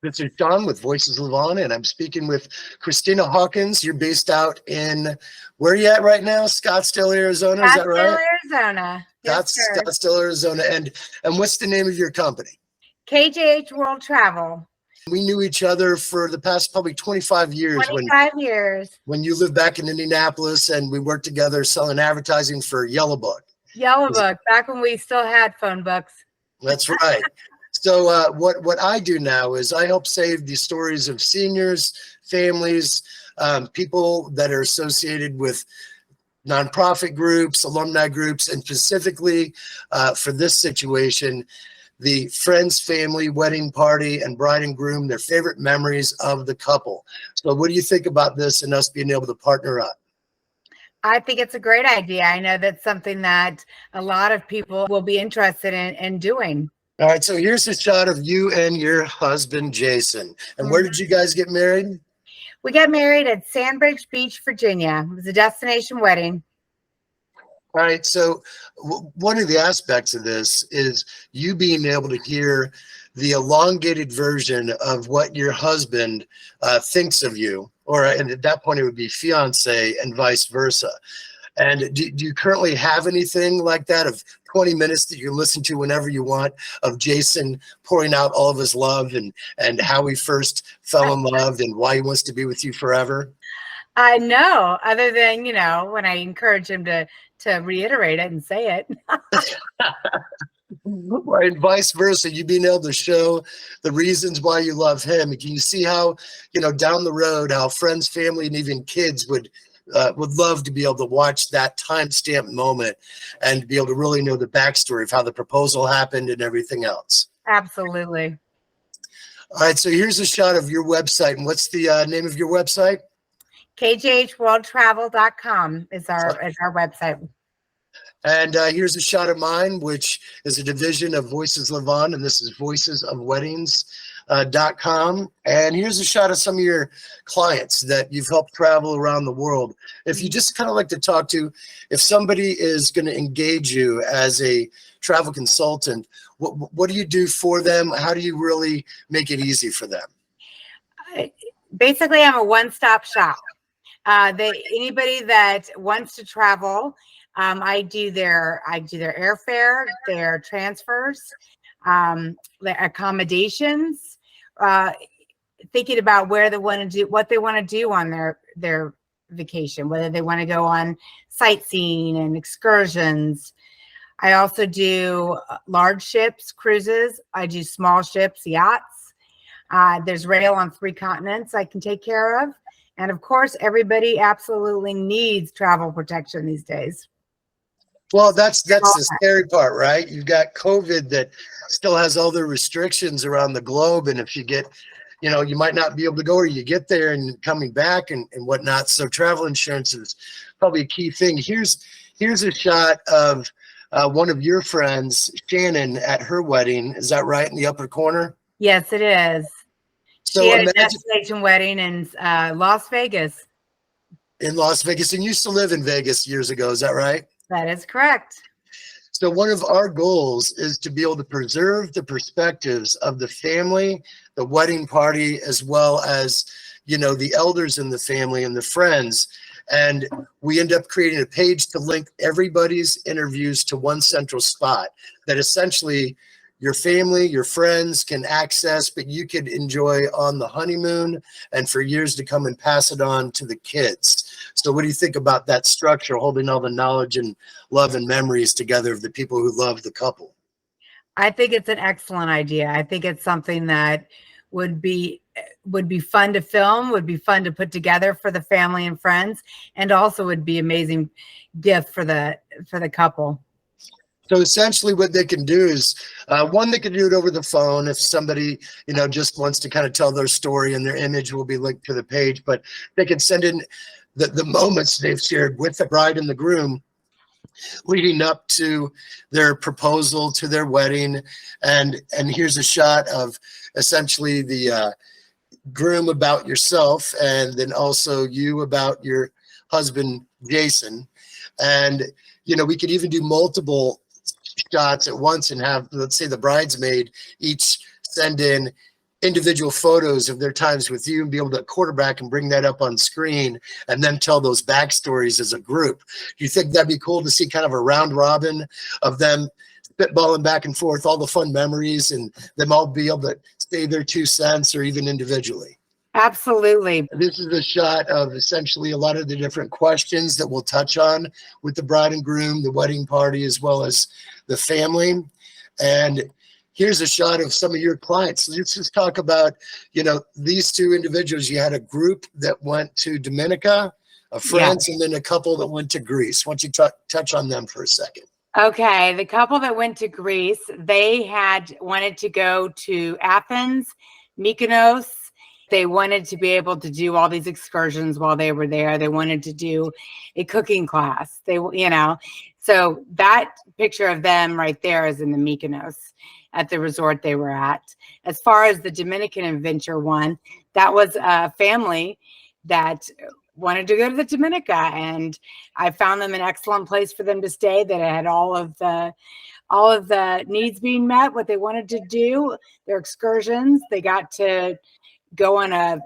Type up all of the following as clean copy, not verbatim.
This is John with Voices Live On, and I'm speaking with Christina Hawkins. You're based out in, where are you at right now? Scottsdale, Arizona, is that right? Scottsdale, Arizona. Yes, sir. Scottsdale, Arizona. And what's the name of your company? KJH World Travel. We knew each other for the past probably 25 years. 25 years. When you lived back in Indianapolis, and we worked together selling advertising for Yellow Book. Yellow Book, back when we still had phone books. That's right. So what I do now is I help save the stories of seniors, families, people that are associated with nonprofit groups, alumni groups, and specifically for this situation, the friends, family, wedding party, and bride and groom, their favorite memories of the couple. So what do you think about this and us being able to partner up? I think it's a great idea. I know that's something that a lot of people will be interested in doing. All right, so here's a shot of you and your husband, Jason. And where did you guys get married? We got married at Sandbridge Beach, Virginia. It was a destination wedding. All right, so one of the aspects of this is you being able to hear the elongated version of what your husband thinks of you, and at that point it would be fiance and vice versa. And do you currently have anything like that of 20 minutes that you listen to whenever you want of Jason pouring out all of his love and how he first fell in love and why he wants to be with you forever? No, other than, when I encourage him to reiterate it and say it. And vice versa, you being able to show the reasons why you love him. Can you see how, down the road, how friends, family, and even kids would love to be able to watch that timestamp moment and be able to really know the backstory of how the proposal happened and everything else? Absolutely. All right, so here's a shot of your website. And what's the name of your website? KJHWorldTravel.com is our website. And here's a shot of mine, which is a division of Voices Live On, and this is voicesofweddings.com. And here's a shot of some of your clients that you've helped travel around the world. If you just kind of like to talk to, if somebody is going to engage you as a travel consultant, what do you do for them? How do you really make it easy for them? Basically, I'm a one-stop shop. Anybody that wants to travel, I do their airfare, their transfers, their accommodations, thinking about where they want to do, what they want to do on their vacation, whether they want to go on sightseeing and excursions. I also do large ships, cruises. I do small ships, yachts. There's rail on 3 continents I can take care of. And of course, everybody absolutely needs travel protection these days. Well, that's the scary part, right? You've got COVID that still has all the restrictions around the globe. And if you get, you might not be able to go, or you get there and coming back and whatnot. So travel insurance is probably a key thing. Here's a shot of one of your friends, Shannon, at her wedding. Is that right in the upper corner? Yes, it is. So she had a destination wedding in Las Vegas. In Las Vegas, and used to live in Vegas years ago. Is that right? That is correct. So one of our goals is to be able to preserve the perspectives of the family, the wedding party, as well as, the elders in the family and the friends. And we end up creating a page to link everybody's interviews to one central spot that essentially your family, your friends can access, but you could enjoy on the honeymoon and for years to come and pass it on to the kids. So what do you think about that structure, holding all the knowledge and love and memories together of the people who love the couple? I think it's an excellent idea. I think it's something that would be fun to film, would be fun to put together for the family and friends, and also would be amazing gift for the couple. So essentially what they can do is, one, they can do it over the phone if somebody, just wants to kind of tell their story, and their image will be linked to the page, but they can send in the moments they've shared with the bride and the groom leading up to their proposal, to their wedding. And here's a shot of essentially the groom about yourself, and then also you about your husband, Jason. And, we could even do multiple shots at once and have, let's say, the bridesmaid each send in individual photos of their times with you and be able to quarterback and bring that up on screen and then tell those backstories as a group. Do you think that'd be cool to see kind of a round robin of them spitballing back and forth, all the fun memories, and them all be able to say their 2 cents or even individually? Absolutely. This is a shot of essentially a lot of the different questions that we'll touch on with the bride and groom, the wedding party, as well as the family. And here's a shot of some of your clients. Let's just talk about, these 2 individuals. You had a group that went to Dominica, a France, and then a couple that went to Greece. Why don't you touch on them for a second? Okay. The couple that went to Greece, they had wanted to go to Athens, Mykonos. They wanted to be able to do all these excursions while they were there. They wanted to do a cooking class. So that picture of them right there is in the Mykonos at the resort they were at. As far as the Dominican adventure one, that was a family that wanted to go to the Dominica, and I found them an excellent place for them to stay that had all of the needs being met, what they wanted to do, their excursions. They got to go on a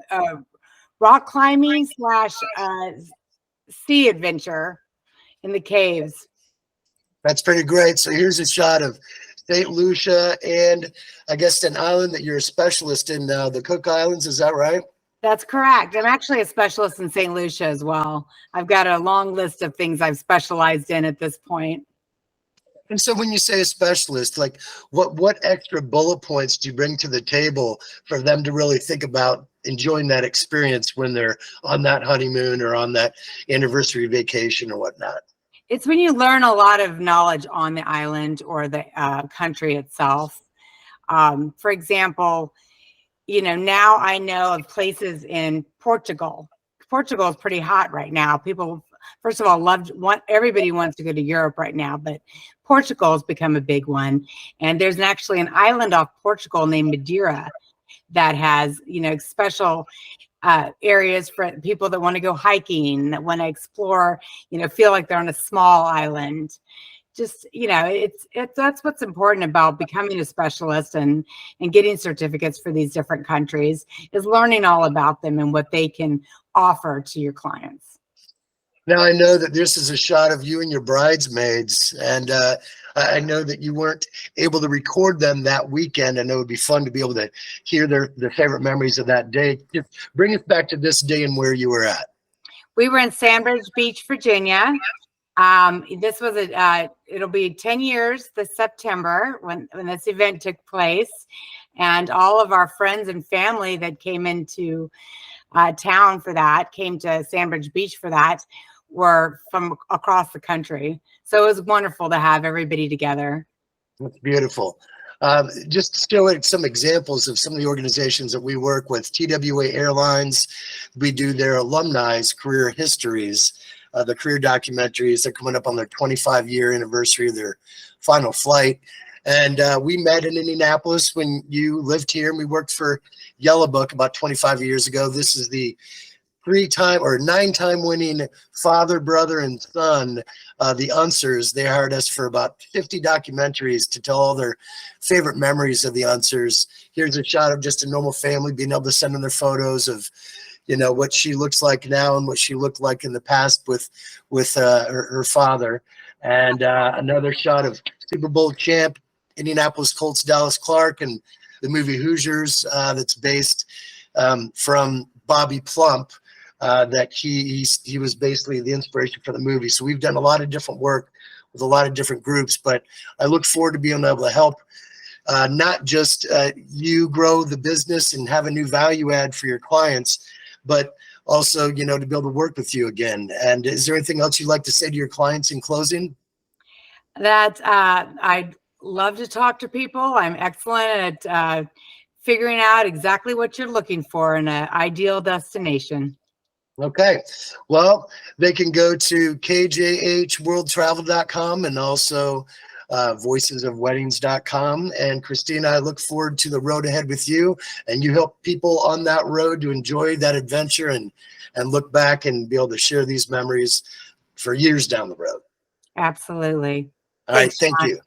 rock climbing / sea adventure in the caves. That's pretty great. So here's a shot of St. Lucia and I guess an island that you're a specialist in now, the Cook Islands. Is that right? That's correct. I'm actually a specialist in St. Lucia as well. I've got a long list of things I've specialized in at this point. And so when you say a specialist, like what extra bullet points do you bring to the table for them to really think about enjoying that experience when they're on that honeymoon or on that anniversary vacation or whatnot? It's when you learn a lot of knowledge on the island or the country itself. For example, now I know of places in Portugal. Portugal is pretty hot right now. People, first of all, everybody wants to go to Europe right now, but Portugal has become a big one. And there's actually an island off Portugal named Madeira that has, special areas for people that want to go hiking, that want to explore, feel like they're on a small island. Just, that's what's important about becoming a specialist and getting certificates for these different countries, is learning all about them and what they can offer to your clients. Now, I know that this is a shot of you and your bridesmaids, and I know that you weren't able to record them that weekend. I know it would be fun to be able to hear their favorite memories of that day. Just bring us back to this day and where you were at. We were in Sandbridge Beach, Virginia. This was it'll be 10 years this September when this event took place, and all of our friends and family that came into town for that, came to Sandbridge Beach for that, were from across the country. So it was wonderful to have everybody together. That's beautiful. Just to show some examples of some of the organizations that we work with. TWA Airlines, we do their alumni's career histories, the career documentaries. They're coming up on their 25-year anniversary of their final flight. And we met in Indianapolis when you lived here, and we worked for Yellow Book about 25 years ago. This is the 9-time winning father, brother, and son, the Unsers. They hired us for about 50 documentaries to tell all their favorite memories of the Unsers. Here's a shot of just a normal family being able to send in their photos of, what she looks like now and what she looked like in the past with her father. And another shot of Super Bowl champ, Indianapolis Colts, Dallas Clark, and the movie Hoosiers that's based from Bobby Plump. That he was basically the inspiration for the movie. So we've done a lot of different work with a lot of different groups, but I look forward to being able to help not just you grow the business and have a new value add for your clients, but also, to be able to work with you again. And is there anything else you'd like to say to your clients in closing? That I'd love to talk to people. I'm excellent at figuring out exactly what you're looking for in an ideal destination. Okay. Well, they can go to KJHWorldTravel.com and also voicesofweddings.com. And Christina, I look forward to the road ahead with you, and you help people on that road to enjoy that adventure and look back and be able to share these memories for years down the road. Absolutely. All right. Thank you.